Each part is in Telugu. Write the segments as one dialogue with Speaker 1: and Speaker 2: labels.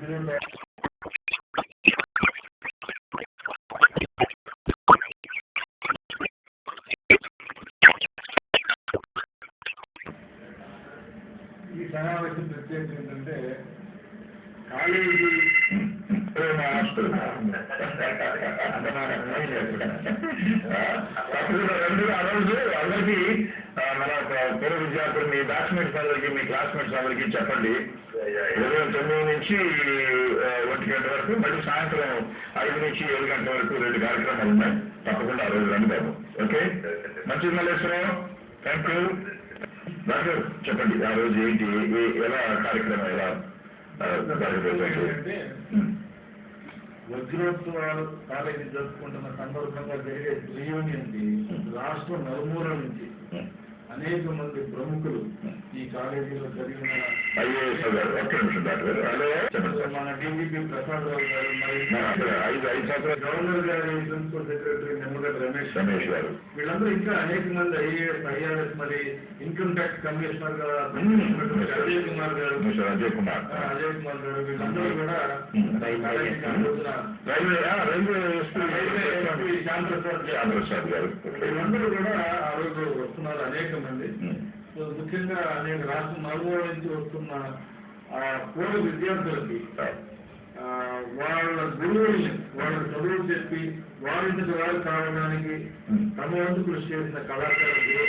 Speaker 1: ఈ సమావేశం ప్రత్యేకత ఏంటంటే కాలేజీ
Speaker 2: అందరికీ మన పూర్వ విద్యార్థులు మీ బ్యాచ్మేట్స్ అందరికీ మీ క్లాస్మేట్స్ అందరికీ చెప్పండి. ఉదయం 9 నుంచి 1 గంట వరకు, మళ్ళీ సాయంత్రం 5 నుంచి 7 గంటల వరకు 2 కార్యక్రమాలు ఉన్నాయి. తప్పకుండా ఆ రోజు రండి బాబు. ఓకే, మంచిది మల్లేశ్వరం. Thank you. డాక్టర్ చెప్పండి, ఆ రోజు ఏంటి, ఎలా కార్యక్రమం ఎలా
Speaker 1: అంటే వజ్రోత్సవాలు కాలేజీ జరుపుకుంటున్న సందర్భంగా జరిగే రీయూనియన్కి రాష్ట్రం నలుమూల నుంచి అనేక మంది ప్రముఖులు ఈ కాలేజీలో జరిగిన మన డీజీపీ ప్రసాద్ రావు గారు, మరి గవర్నర్ గారి ప్రిన్సిపల్ సెక్రటరీ నిమ్మగడ్డ రమేష్ గారు, వీళ్ళందరూ ఇంకా అనేక మంది ఐఏఎస్, ఐఆర్ఎస్, మరి ఇన్కమ్ ట్యాక్స్ కమిషనర్ గారు అజయ్ కుమార్ గారు, వీళ్ళందరూ కూడా శ్యాంప్రసాద్ గారు, వీళ్ళందరూ కూడా ఆ రోజు వస్తున్నారు అనేక మంది. ముఖ్యంగా నేను రాష్ట్రం నలుమూల నుంచి వస్తున్న పూర్వ విద్యార్థులకి వాళ్ళ గురువుల్ని వాళ్ళ చదువులు చెప్పి వారింటి వారు కావడానికి తమ వంతు కృషి చేసిన కళాకారులు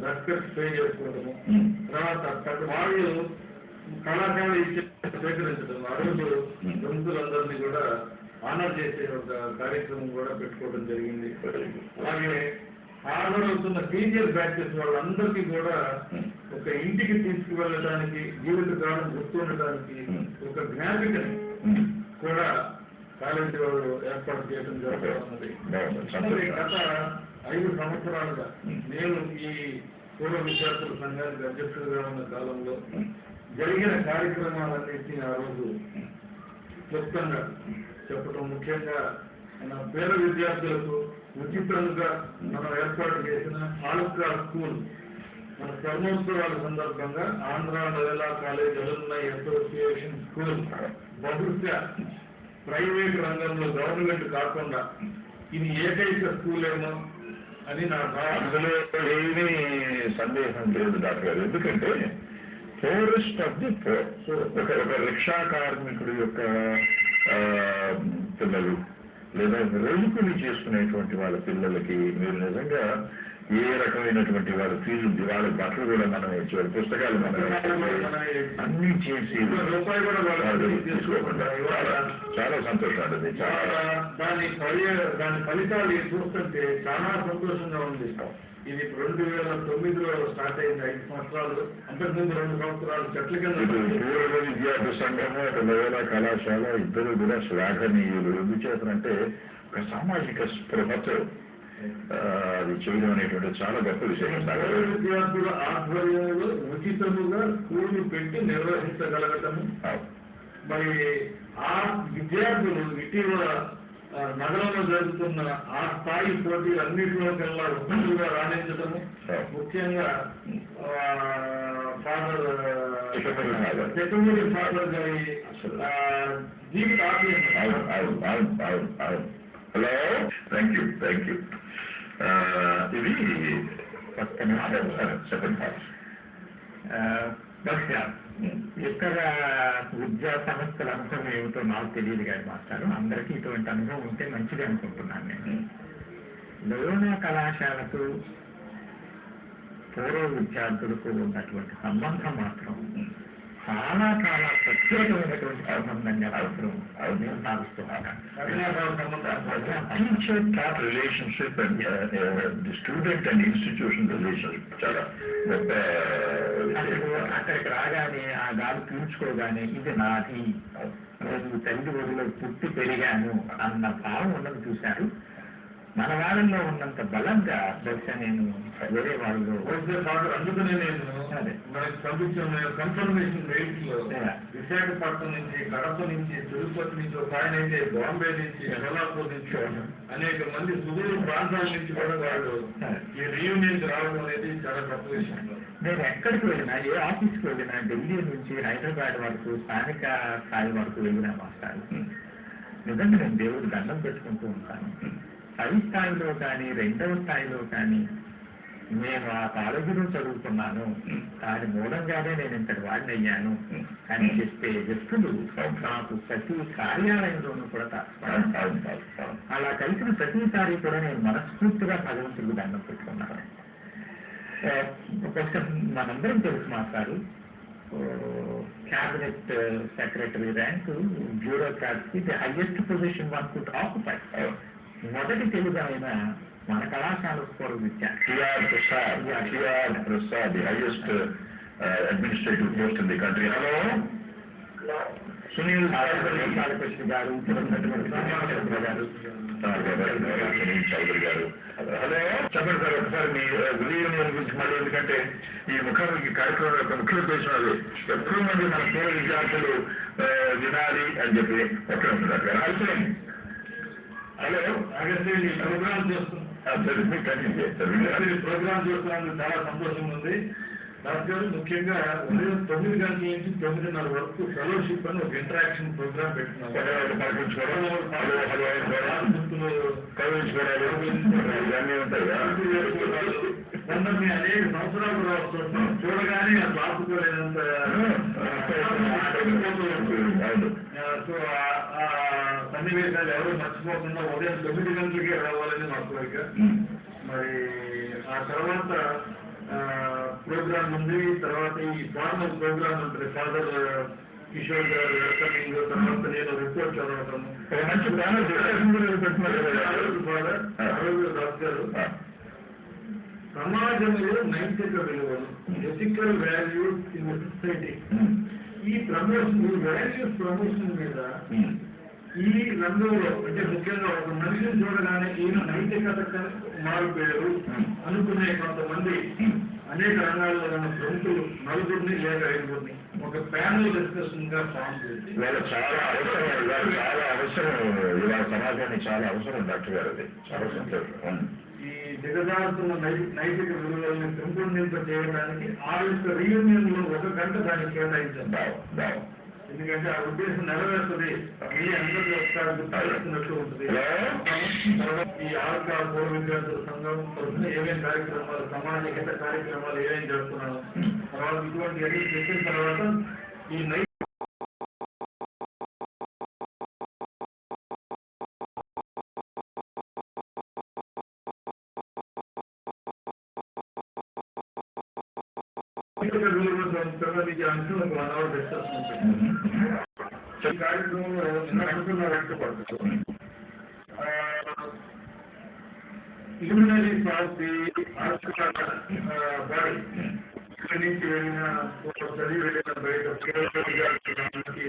Speaker 1: రెస్పెక్ట్ పే చేసుకోవడము, తర్వాత వాళ్ళు కళాకారులు ఇచ్చే స్వీకరించడం, ఆ రోజు ప్రముఖులందరినీ కూడా ఆనర్ చేసే ఒక కార్యక్రమం కూడా పెట్టుకోవడం జరిగింది. అలాగే హాజరవుతున్న సీనియర్ బ్యాచెస్ వాళ్ళందరికీ కూడా ఒక ఇంటికి తీసుకువెళ్ళడానికి, జీవితకాలం గుర్తుండటానికి ఒక జ్ఞాపికని కూడా కాలేజీ వాళ్ళు ఏర్పాటు చేయడం జరుగుతున్నది. గత 5 సంవత్సరాలుగా నేను ఈ పూర్వ విద్యార్థుల సంఘానికి అధ్యక్షుడిగా ఉన్న కాలంలో జరిగిన కార్యక్రమాలన్నింటినీ ఆ రోజు క్లుప్తంగా చెప్పడం, ముఖ్యంగా మన పేద విద్యార్థులకు ఉచితంగా మనం ఏర్పాటు చేసిన ఆల్కా స్కూల్ మన స్వర్ణోత్సవాల సందర్భంగా ఆంధ్ర మహిళా కాలేజ్ అలుమ్నై అసోసియేషన్ స్కూల్ బహుశా ప్రైవేట్ రంగంలో గవర్నమెంట్ కాకుండా ఇది ఏకైక స్కూల్ ఏమో అని నా భావన.
Speaker 2: అందులో ఏమీ సందేహం లేదు డాక్టర్ గారు. ఎందుకంటే పోరెస్ట్ ఆఫ్ ది పోర్, ఒక రిక్షా కార్మికుడి యొక్క పిల్లలు లేదా రోజుకూలి చేసుకునేటువంటి వాళ్ళ పిల్లలకి మీరు నిజంగా ఏ రకమైనటువంటి వాళ్ళ ఫీజు, వాళ్ళ బట్టలు కూడా మనం ఇచ్చేవారు, పుస్తకాలు మనం అన్ని చేసి తీసుకోకుండా చాలా సంతోషం అండి.
Speaker 1: దాని ఫలితాలు చూస్తుంటే చాలా సంతోషంగా ఉంది. ఇది 2009లో స్టార్ట్ అయింది, 5 సంవత్సరాలు. అంతకుముందు 2 సంవత్సరాలు చెట్ల కింద.
Speaker 2: పూర్వ విద్యార్థి సంఘము, మహిళా కళాశాల ఇద్దరు కూడా శ్లాఘనీయులు. ఎందుచేతనంటే ఒక సామాజిక స్పృహతో అది చేయడం అనేటువంటి చాలా గొప్ప విషయం.
Speaker 1: విద్యార్థుల ఆధ్వర్యంలో ఉచితముగా స్కూళ్లు పెట్టి నిర్వహించగలగటము, మరి ఆ విద్యార్థులు ఇటీవల నగరంలో జరుగుతున్న ఆ స్థాయి పోటీలు అన్నింటిలో కల్లా ఉత్తములుగా రాణించడము, ముఖ్యంగా ఫాదర్ గారి జీవిత
Speaker 2: హలో, థ్యాంక్ యూ. ఇది చెప్పండి.
Speaker 3: ఇతర విద్యా సంస్థల అనుభవం ఏమిటో నాకు తెలియదు కానీ మాస్టారు, అందరికీ ఇటువంటి అనుభవం ఉంటే మంచిది అనుకుంటున్నాను నేను. లయోనా కళాశాలకు పూర్వ విద్యార్థులకు ఉన్నటువంటి సంబంధం మాత్రం చాలా చాలా ప్రత్యేకమైనటువంటి సంబంధంగా నేను భావిస్తున్నాను.
Speaker 2: Teacher top relationship and the student and institution relationship చాలా గొప్ప.
Speaker 3: అక్కడికి రాగానే ఆ గాలి పీల్చుకోగానే ఇది నాది, నేను తల్లి ఒడిలో పుట్టి పెరిగాను అన్న భావం ఉన్నది చూశారు. మన వాళ్ళలో ఉన్నంత బలంగా బహుశా నేను వేరే వాళ్ళు
Speaker 1: అందుకనే నేను మనకి పంపించిన కన్ఫర్మేషన్ రైట్స్ లో విశాఖపట్నం నుంచి, కడప నుంచి, తిరుపతి నుంచి, ఒక ఆయన అయితే బాంబే నుంచి, షోలాపూర్ నుంచి అనేక మంది సుదూర ప్రాంతాల నుంచి కూడా వాళ్ళు ఈ రీయూనియన్ రావడం అనేది చాలా గొప్ప విషయం.
Speaker 3: నేను ఎక్కడికి వెళ్ళినా, ఏ ఆఫీస్కి వెళ్ళినా, ఢిల్లీ నుంచి హైదరాబాద్ వరకు, స్థానిక స్థాయి వరకు వెళ్ళినా మాస్టారు, నిజంగా నేను దేవుడు దండం పెట్టుకుంటూ ఉంటాను. పై స్థాయిలో కానీ, రెండవ స్థాయిలో కానీ నేను ఆ కాలేజీలో చదువుకున్నాను, దాని మూలంగానే నేను ఇంతటి వాడిని అయ్యాను అని చెప్పే వ్యక్తులు నాకు ప్రతి కార్యాలయంలోనూ కూడా అలా కలిసిన ప్రతిసారి కూడా నేను మనస్ఫూర్తిగా భగవంతుడికి దండం పెట్టుకున్నాను. కొంచెం మనందరం తెలుసు మాస్టారు, క్యాబినెట్ సెక్రటరీ ర్యాంకు బ్యూరోక్రాట్స్కి the highest position one could occupy. మొదటి తెలుగు ఆయన మన కళాశాల పూర్వ విద్య
Speaker 2: T R Prasad, the highest administrative post in the country. Hello Sunil
Speaker 3: Balakrishna garu, garu,
Speaker 2: Sunil Chowdary గారు. హలో చెప్పండి సార్, ఒకసారి మీ రీయూనియన్ గురించి మళ్ళీ, ఎందుకంటే ఈ ముఖాముఖి కార్యక్రమం యొక్క ముఖ్య ఉద్దేశం అది ఎక్కువ మంది మన పూర్వ విద్యార్థులు వినాలి అని చెప్పి ఒకే ఉంటుంది.
Speaker 1: హలో అగస్త్య, ఈ ప్రోగ్రామ్ చూస్తున్నాను చాలా సంతోషంగా ఉంది. దాని గారు ముఖ్యంగా ఉదయం 9 గంటల నుంచి 9:30 వరకు ఫెలోషిప్ అని ఒక ఇంటరాక్షన్ ప్రోగ్రామ్ పెట్టుకున్నాం. కొందరిని అనేక సంవత్సరాలు వస్తున్నాం, చూడగానే అది ఆపుకోలేనంత. సో ఆ సన్నివేశాలు ఎవరు మర్చిపోకుండా ఉదయం 9 గంటలకే రావాలని మా కోరిక. మరి ఆ తర్వాత ప్రోగ్రామ్ ఉంది, తర్వాత ఈ ఫార్మల్ ప్రోగ్రామ్ ఉంటుంది, ఫాదర్ కిషోర్ గారు వెల్కమింగ్, తర్వాత నేను రిపోర్ట్ చదవటం. ఫాదర్ రాజ్ గారు సమాజంలో నైతిక విలువలు, ఎథికల్ వాల్యూస్ ఇన్ సొసైటీ, ఈ ప్రమోషన్, ఈ వాల్యూస్ ప్రమోషన్ మీద ఈ రంగంలో అంటే ముఖ్యంగా ఒక మనిషిని చూడగానే ఈయన నైతికత మారిపోయారు అనుకునే కొంతమంది అనేక రంగాల్లో ఉన్న ప్రముఖులు 4 లేదా 5 ఒక ప్యానల్ డిస్కషన్ గా ఫామ్ చేసి
Speaker 2: చాలా అవసరం ఇవాళ సమాజానికి చాలా అవసరం డాక్టర్ గారు. అది చాలా సంతోషం.
Speaker 1: ఈ దిగజారుతున్న నైతిక విలువల్ని పెంపొందింప చేయడానికి ఆ యొక్క రీయూనియన్ లో 1 గంట దానికి కేటాయించారు. ఎందుకంటే ఆ ఉద్దేశం నెరవేరుతుంది, మీ అందరికీ ఒకసారి గుర్తున్నట్టు ఉంటుంది. ఈ ఆర్కా పూర్వ విద్యార్థుల సంఘం తరఫున ఏమేమి కార్యక్రమాలు, సమాజ హిత కార్యక్రమాలు ఏమేమి జరుపుతున్నాను, తర్వాత ఇటువంటి అన్ని చెప్పిన తర్వాత ఈ సంబంధించిన అంశం 1 అవర్ డిస్కషన్ ఉంటుంది. ఈ కార్యక్రమంలో అనుకున్న వ్యక్తపడుతుంది luminaries of the body. ఇక్కడి నుంచి వెళ్ళిన చదివి వెళ్ళిన బయట సంస్కారం ఉంటుంది.